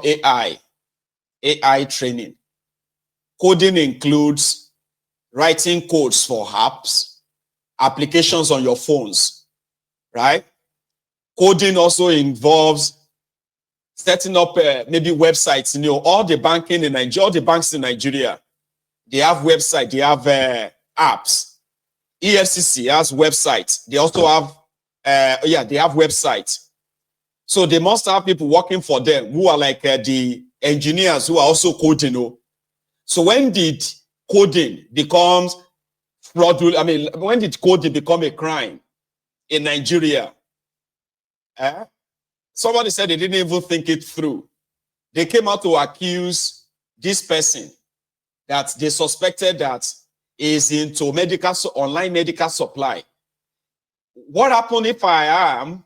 AI training. Coding includes writing codes for apps, applications on your phones, right? Coding also involves setting up maybe websites. You know, all the banking in Nigeria, all the banks in Nigeria, they have websites, they have apps. EFCC has websites. They also have, they have websites. So they must have people working for them who are like the engineers who are also coding. You know? So when did coding becomes fraudulent? I mean, when did coding become a crime in Nigeria? Somebody said they didn't even think it through. They came out to accuse this person that they suspected that is into online medical supply. What happened if I am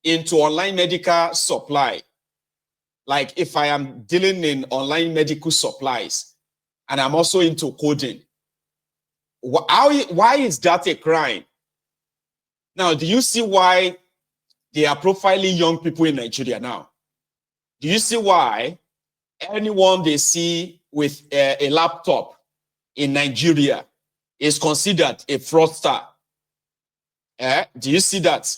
into online medical supply? Like if I am dealing in online medical supplies and I'm also into coding, why is that a crime? Now, do you see why they are profiling young people in Nigeria now? Do you see why anyone they see with a laptop in Nigeria is considered a fraudster? Do you see that?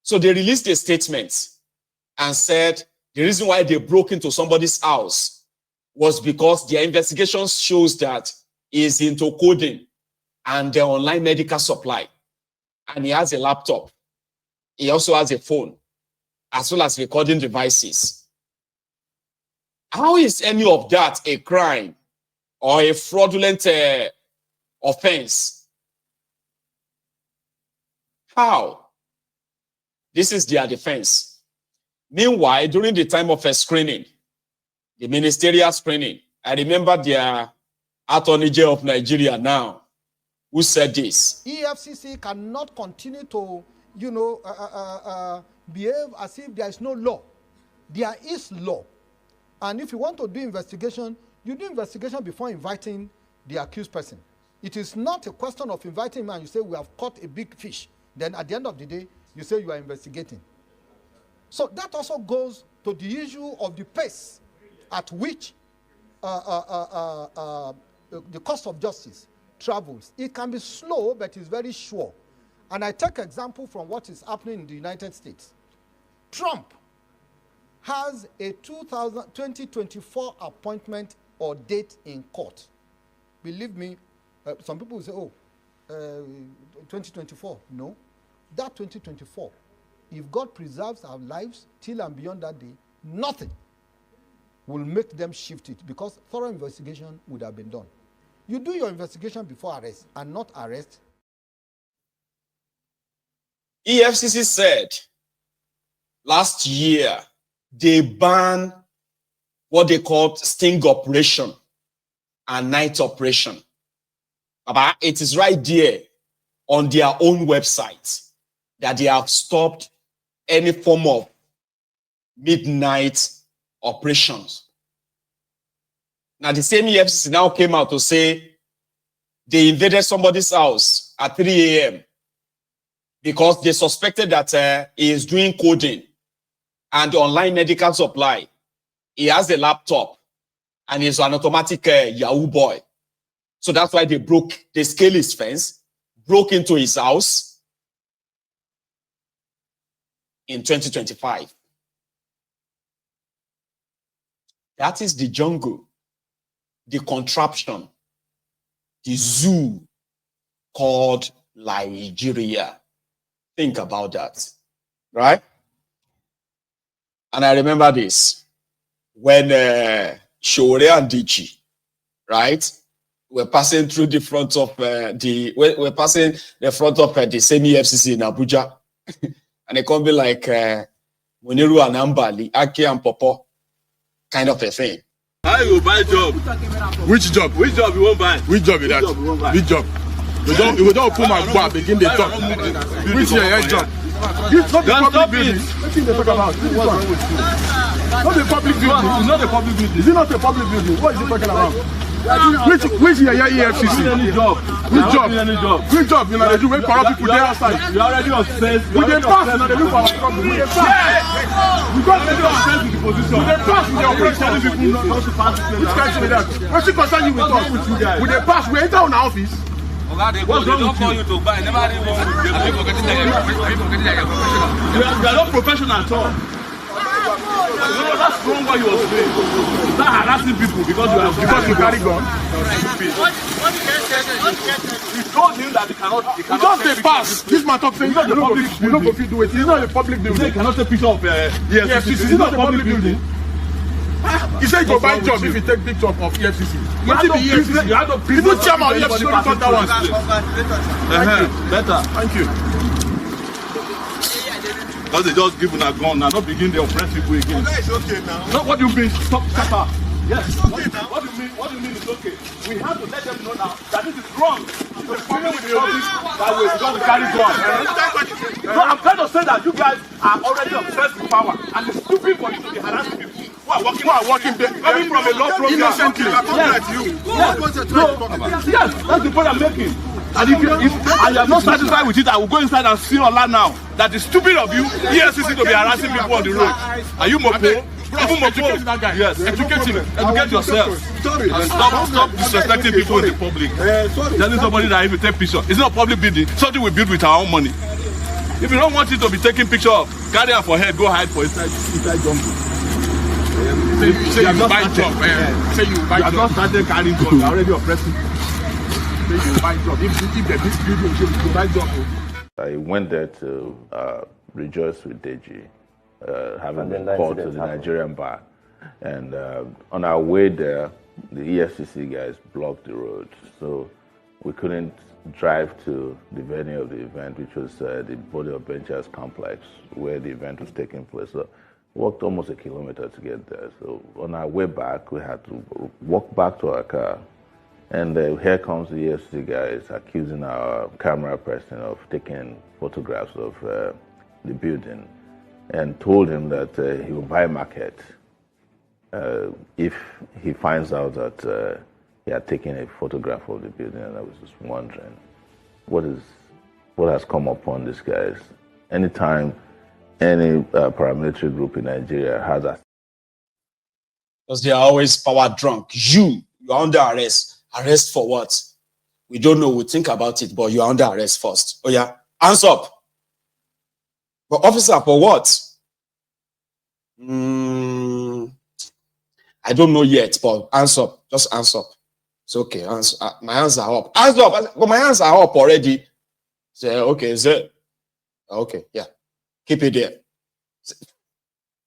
So they released a statement and said the reason why they broke into somebody's house was because their investigation shows that he is into coding and the online medical supply. And he has a laptop. He also has a phone, as well as recording devices. How is any of that a crime or a fraudulent offense? How? This is their defense. Meanwhile, during the time of a screening, the ministerial screening, I remember their Attorney General of Nigeria now, who said this. EFCC cannot continue to, behave as if there is no law. There is law. And if you want to do investigation, you do investigation before inviting the accused person. It is not a question of inviting him and you say, we have caught a big fish. Then at the end of the day, you say you are investigating. So that also goes to the issue of the pace at which the cost of justice travels. It can be slow, but it's very sure. And I take example from what is happening in the United States. Trump has a 2024 appointment or date in court. Believe me, some people will say, 2024. No, that 2024, if God preserves our lives till and beyond that day, nothing will make them shift it because thorough investigation would have been done. You do your investigation before arrest and not arrest. EFCC said last year they banned what they called sting operation and night operation. But it is right there on their own website that they have stopped any form of midnight operations. Now, the same EFCC now came out to say they invaded somebody's house at 3 a.m. because they suspected that he is doing coding and online medical supply. He has a laptop and he's an automatic Yahoo boy. So that's why they scaled his fence, broke into his house in 2025. That is the jungle, the contraption, the zoo called Nigeria. Think about that, right? And I remember this when Shore and Dichi, right, were passing through the front of we're passing the front of the same EFCC in Abuja, and it can be like Muniru and Ambali, Aki and Popo, kind of a thing. How you buy job? Which job? Which job you won't buy? Which job is that? Which job? We don't open my bar, begin the talk. Which job? It's not the public building. What thing they talk about? Not the public building. It's not a public building. Is it not a public building? What is he talking about? Which EFCC? Any job. Which job? Any job. Which job? You know, they do when corrupt people there outside. You already obsessed. We dey pass, you know, they do for our company. We dey pass. We got to do obsessed with the position. we dey pass with the operation. People not to pass the Which kind of that? What's it concern you with us? We dey pass. We enter on our office. They don't call you to buy. Never they want to. Are you forgetting that you're professional? You are not professional at all. No, that's wrong what you are saying. Start harassing people because you carry gun. You told him that he cannot Just dey pass. This man talk saying we no go fit do it. It's not a public building. He cannot take picture of EFCC. It's not a public building. He said go buy job if you take picture of EFCC. You have no business. Even chairman of EFCC don't talk that one. Better. Thank you. Because they just give a gun now, not begin to oppress people again. It's okay now. No, what do you mean? Stop, shut up. Yes. It's okay now. What do you mean? What do you mean it's okay? We have to let them know now that this is wrong. It's problem with the office that way because we carry guns. No, I'm trying to say that you guys are already obsessed with power and it's stupid for you to be harassing people who are working there, coming from a law program. Innocently. Yes, that's the point I'm making. And if you are not satisfied with it, I will go inside and see Allah now. That is stupid of you, EFCC to be harassing people on the road. Are you Mopo? Even Educate that guy. Yes, educate him. Educate yourself. Sorry. And stop disrespecting people in the public. Telling somebody that if you take picture, it's not a public building. Something we build with our own money. If you don't want it to be taken picture of, carry her for head, go hide for inside jungle. Say you buy job. Say you buy job. You have not started carrying guns. You are already oppressing. Say you buy job. If this building you buy job. I went there to rejoice with Deji, having been called to the Nigerian bar. And on our way there, the EFCC guys blocked the road. So we couldn't drive to the venue of the event, which was the Body of Benchers complex, where the event was taking place. So we walked almost a kilometer to get there. So on our way back, we had to walk back to our car. And here comes the EFCC guys accusing our camera person of taking photographs of the building and told him that he will buy a market if he finds out that he had taken a photograph of the building. And I was just wondering, what has come upon these guys? Anytime any paramilitary group in Nigeria has a... Because they are always power drunk. You're under arrest. Arrest for what? We don't know. We think about it, but you're under arrest first. Oh yeah, hands up. But officer, for what? I don't know yet, but hands up. Just hands up. It's okay. My hands are up. Hands up. But my hands are up already. Say, okay, is it? Okay, yeah. Keep it there.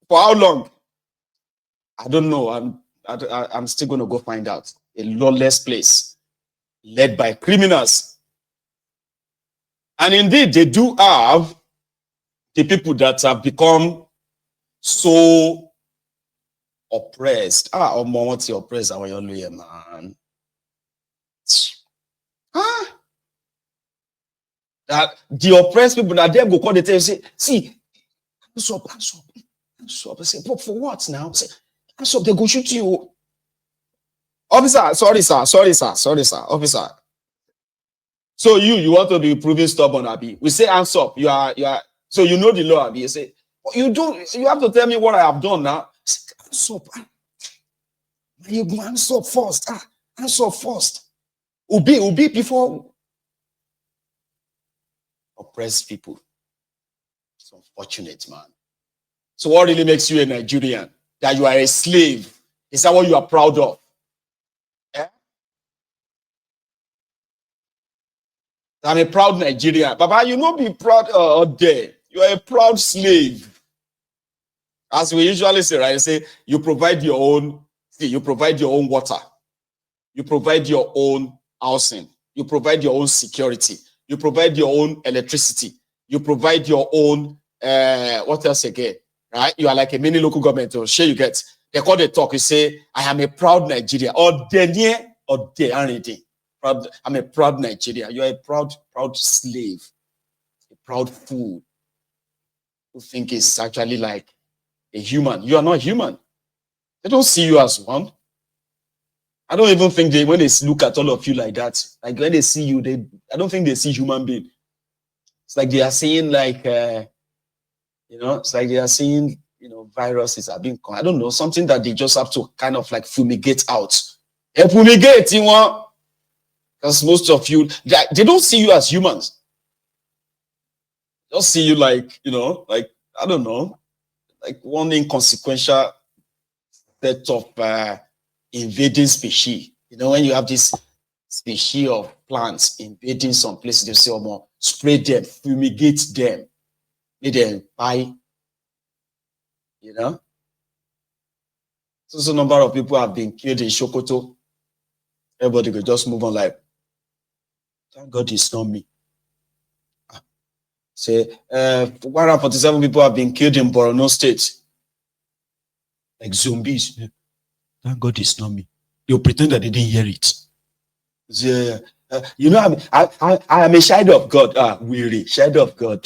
For how long? I don't know. I'm still going to go find out. A lawless place led by criminals. And indeed, they do have the people that have become so oppressed. What's oppressed? Man. That the oppressed people that them go call the tell say, see, hands up. I say, but for what now? Say, hands up, they go shoot you. Officer, sorry, sir. Officer. So you want to be proving stubborn, Abi? We say hands up. You are. So you know the law, Abi. You say, you have to tell me what I have done now. Say, hands up. You go hands up first. Hands up first. Obey before oppressed people. It's unfortunate, man. So what really makes you a Nigerian? That you are a slave. Is that what you are proud of? I'm a proud Nigerian. Baba, you not be proud there. You are a proud slave. As we usually say, right? Say you provide your own, you provide your own water. You provide your own housing. You provide your own security. You provide your own electricity. You provide your own what else again? Right? You are like a mini local government. So sure you get. They call the talk. You say, I am a proud Nigerian. Or they aren't they? I'm a proud Nigerian. You are a proud slave, a proud fool who think is actually like a human. You are not human. They don't see you as one. I don't even think when they look at all of you like that, like when they see you, I don't think they see human being. It's like they are seeing like, it's like they are seeing, viruses are being, I don't know, something that they just have to kind of like fumigate out. Fumigate, because most of you, they don't see you as humans. Just see you like, like, I don't know, like one inconsequential set of invading species. When you have this species of plants invading some places, they say, oh, spray them, fumigate them, make them buy, So number of people have been killed in Sokoto. Everybody could just move on like, thank God it's not me. Say, 147 people have been killed in Borno State. Like zombies. Thank God it's not me. They'll pretend that they didn't hear it. Say, I am a child of God. Weary, child of God.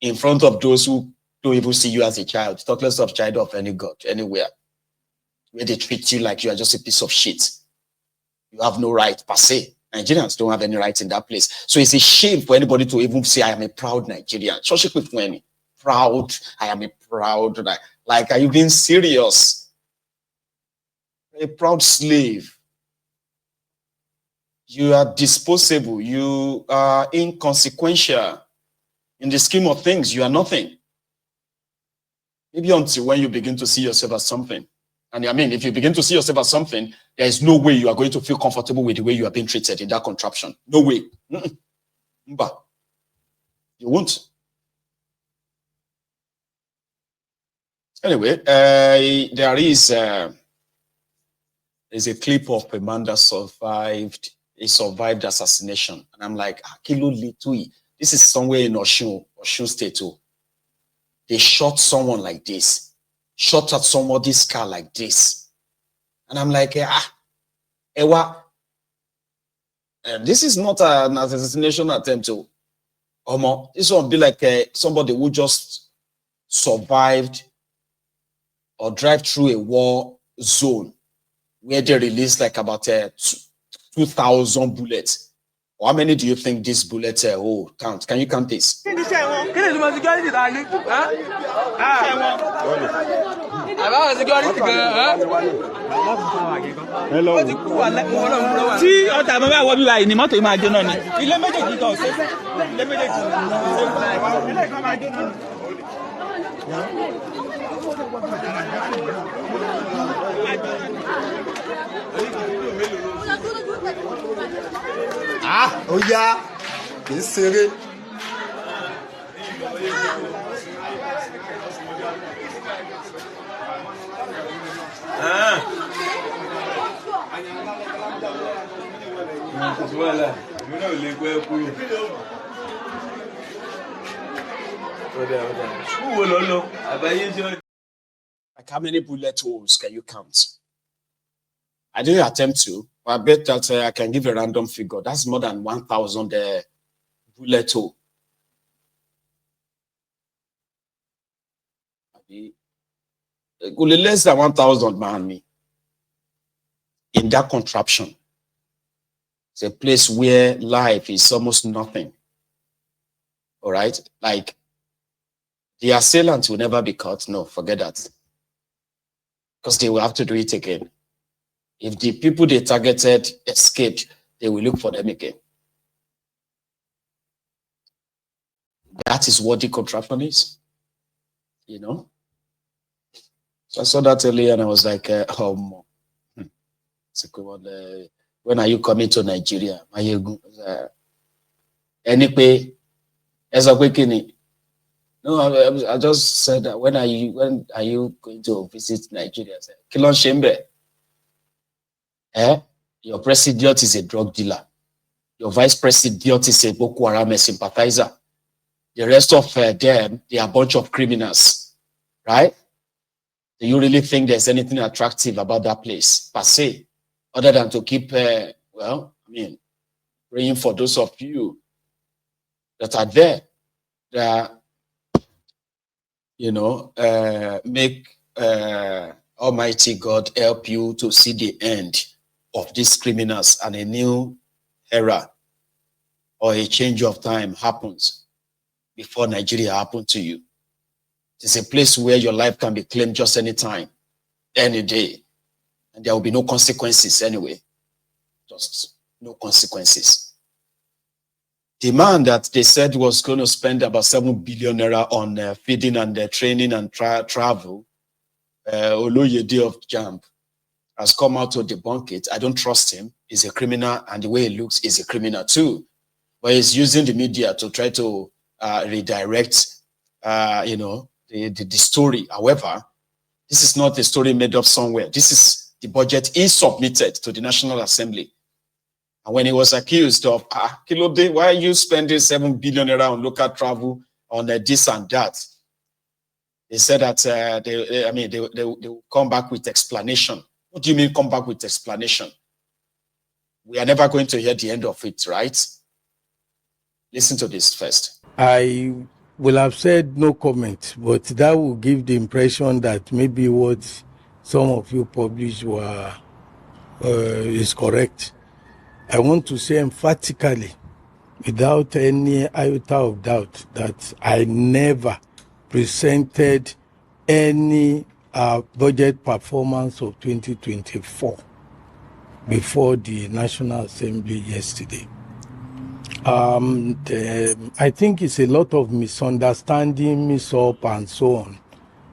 In front of those who don't even see you as a child. Talk less of child of any God, anywhere. Where they treat you like you are just a piece of shit. You have no right per se. Nigerians don't have any rights in that place. So it's a shame for anybody to even say, I am a proud Nigerian. Proud. I am a proud. Like, are you being serious? A proud slave. You are disposable. You are inconsequential. In the scheme of things, you are nothing. Maybe until when you begin to see yourself as something. And I mean, if you begin to see yourself as something, there is no way you are going to feel comfortable with the way you are being treated in that contraption. No way. But you won't. Anyway, there is a clip of a man that survived assassination. And I'm like, Kilo Litui. This is somewhere in Oshun State too. They shot someone like this. Shot at somebody's car like this. And I'm like, Ewa. This is not an assassination attempt to. This one be like somebody who just survived or drive through a war zone where they released like about 2,000 bullets. How many do you think these bullets count? Can you count this? Oh yeah, it's serious. Like how many bullet holes can you count? I didn't attempt to, but I bet that I can give a random figure. That's more than 1,000 bullet hole. Less than 1,000, man. In that contraption. It's a place where life is almost nothing. All right? Like, the assailant will never be caught. No, forget that. Because they will have to do it again. If the people they targeted escaped, they will look for them again. That is what the contraption is. So I saw that earlier and I was like, when are you coming to Nigeria? Anyway, as a quickie. No, I just said that when are you going to visit Nigeria? Kilon Shembe. Your president is a drug dealer. Your vice president is a Boko Haram sympathizer. The rest of them, they are a bunch of criminals, right? Do you really think there's anything attractive about that place, per se, other than to keep, praying for those of you that are there, that, make Almighty God help you to see the end of these criminals and a new era or a change of time happens before Nigeria happened to you. It's a place where your life can be claimed just any time, any day, and there will be no consequences anyway. Just no consequences. The man that they said was going to spend about 7 billion naira on feeding and training and travel, Oloyede of JAMB, has come out to debunk it. I don't trust him. He's a criminal, and the way he looks is a criminal too. But he's using the media to try to redirect, the story. However, this is not a story made up somewhere. This is the budget he submitted to the National Assembly. And when he was accused of, Kilode, why are you spending 7 billion naira on local travel, on this and that? They said that they will come back with explanation. What do you mean come back with explanation? We are never going to hear the end of it, right? Listen to this first. I will have said no comment, but that will give the impression that maybe what some of you published is correct. I want to say emphatically, without any iota of doubt, that I never presented any budget performance of 2024 before the National Assembly yesterday. I think it's a lot of misunderstanding, mix-up, and so on.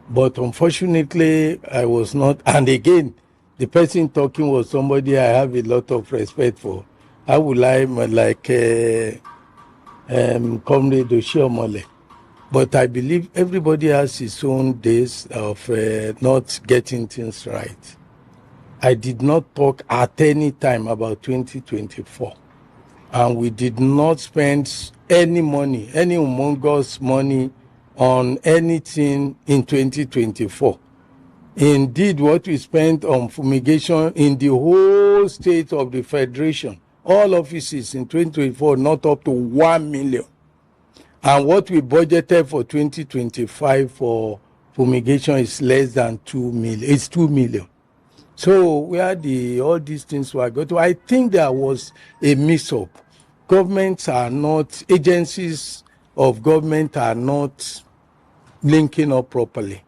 But unfortunately, I was not. And again, the person talking was somebody I have a lot of respect for. I would like Comrade Oshiomhole. But I believe everybody has his own days of not getting things right. I did not talk at any time about 2024. And we did not spend any money, any humongous money on anything in 2024. Indeed, what we spent on fumigation in the whole state of the Federation, all offices in 2024, not up to 1 million. And what we budgeted for 2025 for fumigation is less than 2 million. It's 2 million. So where all these things were going to, I think there was a mix-up. Governments are not, agencies of government are not linking up properly.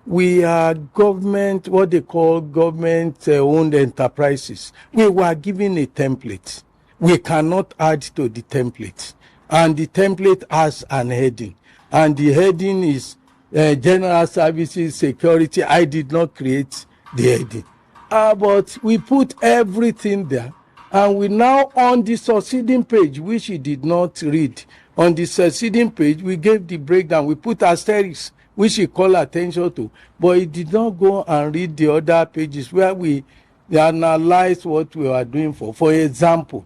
We are government, what they call government-owned enterprises. We were given a template. We cannot add to the template. And the template has an heading. And the heading is General Services Security. I did not create the heading. But we put everything there. And we now, on the succeeding page, which he did not read, on the succeeding page, we gave the breakdown. We put asterisks, which he called attention to. But he did not go and read the other pages where we analyzed what we were doing for. For example,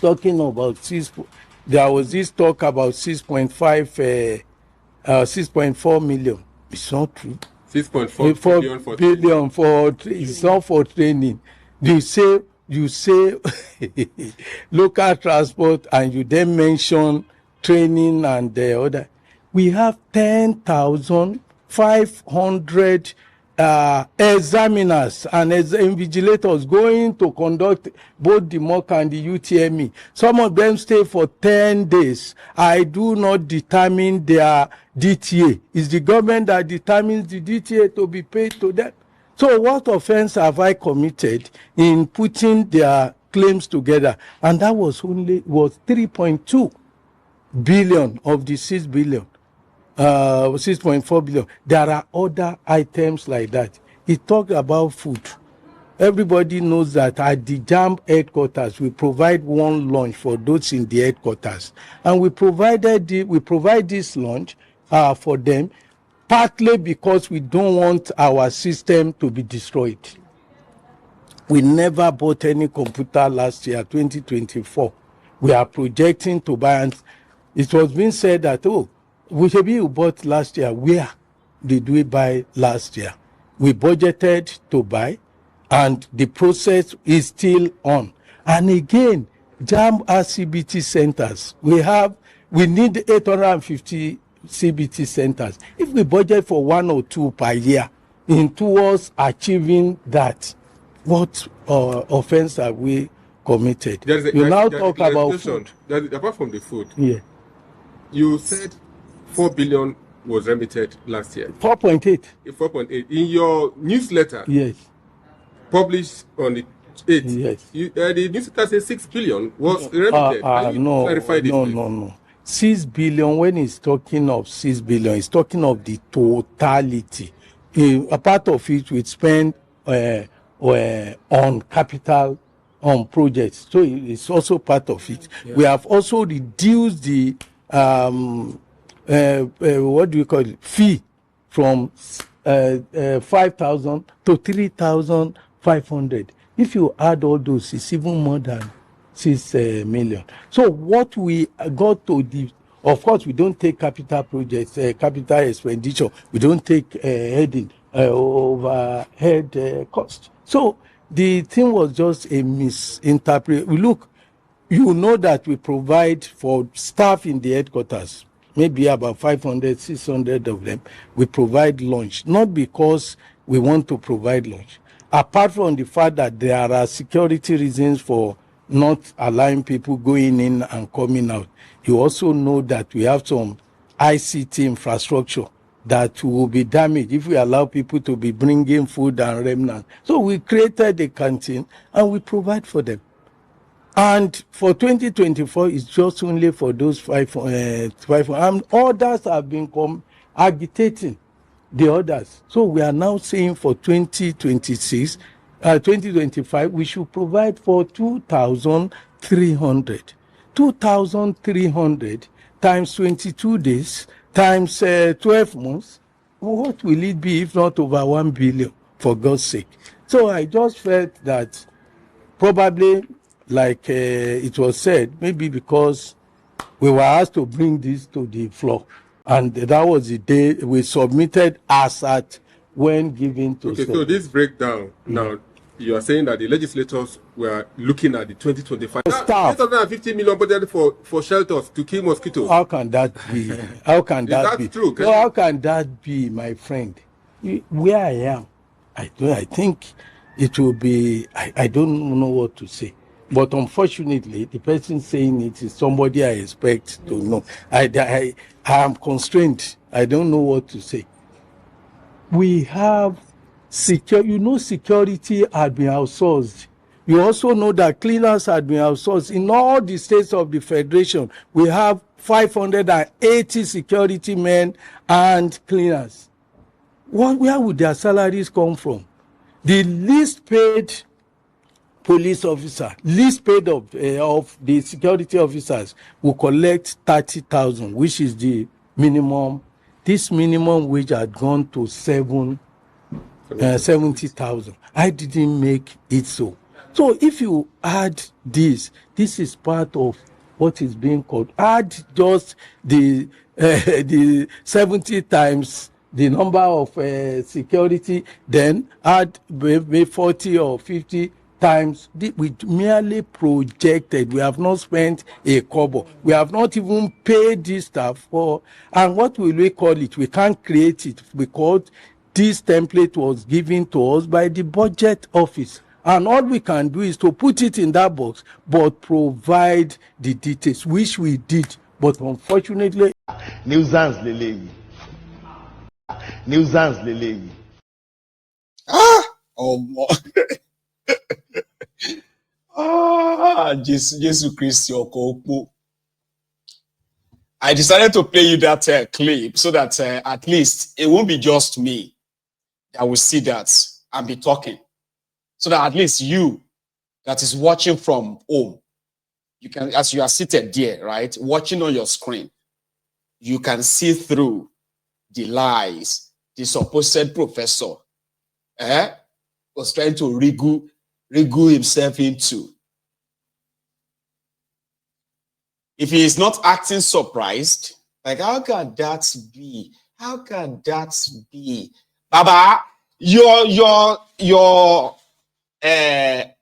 talking about there was this talk about 6.4 million. It's not true. 6.4 billion for it's not for training. You say local transport and you then mention training and the other. We have 10,500 examiners and invigilators going to conduct both the mock and the UTME. Some of them stay for 10 days. I do not determine their DTA. It's the government that determines the DTA to be paid to them. So what offense have I committed in putting their claims together? And that was 3.2 billion of the 6 billion. 6.4 billion. There are other items like that. He talked about food. Everybody knows that at the JAMB headquarters, we provide one lunch for those in the headquarters. And we provide this lunch for them, partly because we don't want our system to be destroyed. We never bought any computer last year, 2024. We are projecting to buy, and it was being said that, we bought last year. Where did we buy last year? We budgeted to buy, and the process is still on. And again, JAMB has CBT centers. We need 850 CBT centers. If we budget for 1 or 2 per year, in towards achieving that? What offense have we committed? You now talk about food. Apart from the food, Yeah. you said 4 billion was remitted last year. 4.8. 4.8. In your newsletter, Yes. published on the 8th, Yes. the newsletter says 6 billion was remitted. Can you clarify this? No. 6 billion, when he's talking of 6 billion, he's talking of the totality. A part of it we spend on capital, on projects. So it's also part of it. Yeah. We have also reduced the, what do you call it, fee from 5,000 to 3,500. If you add all those, it's even more than 6 million. So what we got to the, of course, we don't take capital projects, capital expenditure. We don't take heading overhead cost. So the thing was just a misinterpretation. Look, you know that we provide for staff in the headquarters, maybe about 500, 600 of them. We provide lunch, not because we want to provide lunch. Apart from the fact that there are security reasons for not allowing people going in and coming out, you also know that we have some ICT infrastructure that will be damaged if we allow people to be bringing food and remnants. So we created a canteen and we provide for them. And for 2024, it's just only for those 500. And others have been agitating the others. So we are now saying for 2026, 2025, we should provide for 2,300. 2,300 times 22 days times 12 months. What will it be if not over 1 billion, for God's sake? So I just felt that probably, like it was said, maybe because we were asked to bring this to the floor, and that was the day we submitted as at when given to. Okay, so this breakdown now, you are saying that the legislators were looking at the 2025 staff. 850 million budget for shelters to kill mosquitoes. How can that be? How can that be? True? No, how can that be, my friend? Where I am, I think it will be. I don't know what to say. But unfortunately, the person saying it is somebody I expect to know. I am constrained. I don't know what to say. We have security had been outsourced. You also know that cleaners had been outsourced. In all the states of the Federation, we have 580 security men and cleaners. Where would their salaries come from? The least paid police officer, least paid of the security officers will collect 30,000, which is the minimum. This minimum wage had gone to 70,000. I didn't make it so. So if you add this is part of what is being called. Add just the 70 times the number of security, then add maybe 40 or 50 times. We merely projected. We have not spent a kobo. We have not even paid this stuff for. And what will we call it? We can't create it because this template was given to us by the budget office. And all we can do is to put it in that box, but provide the details, which we did. But unfortunately, nuisance leleyi. Nuisance leleyi. Jesus Christ, I decided to play you that clip so that at least it won't be just me that will see that and be talking. So that at least you that is watching from home, you can, as you are seated there, right, watching on your screen, you can see through the lies the supposed professor was trying to wriggle himself into. If he is not acting surprised, like, how can that be? How can that be? Baba, your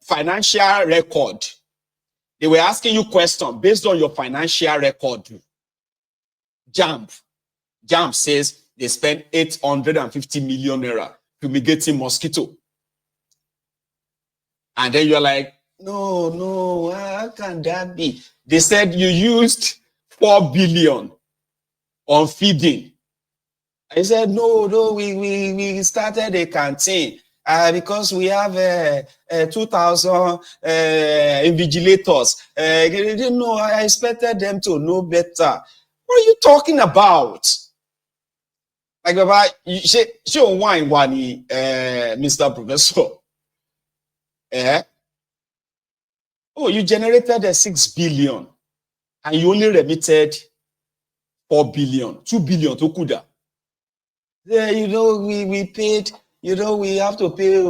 financial record, they were asking you questions based on your financial record. JAMB says they spent 850 million naira fumigating mosquito. And then you're like, no, how can that be? They said you used 4 billion on feeding. I said, no, we started a canteen because we have 2,000 invigilators. They didn't know. I expected them to know better. What are you talking about? Like, Baba, show wine, Mr. Professor. Oh, you generated 6 billion and you only remitted 4 billion, 2 billion to Kuda. Yeah, we paid, we have to pay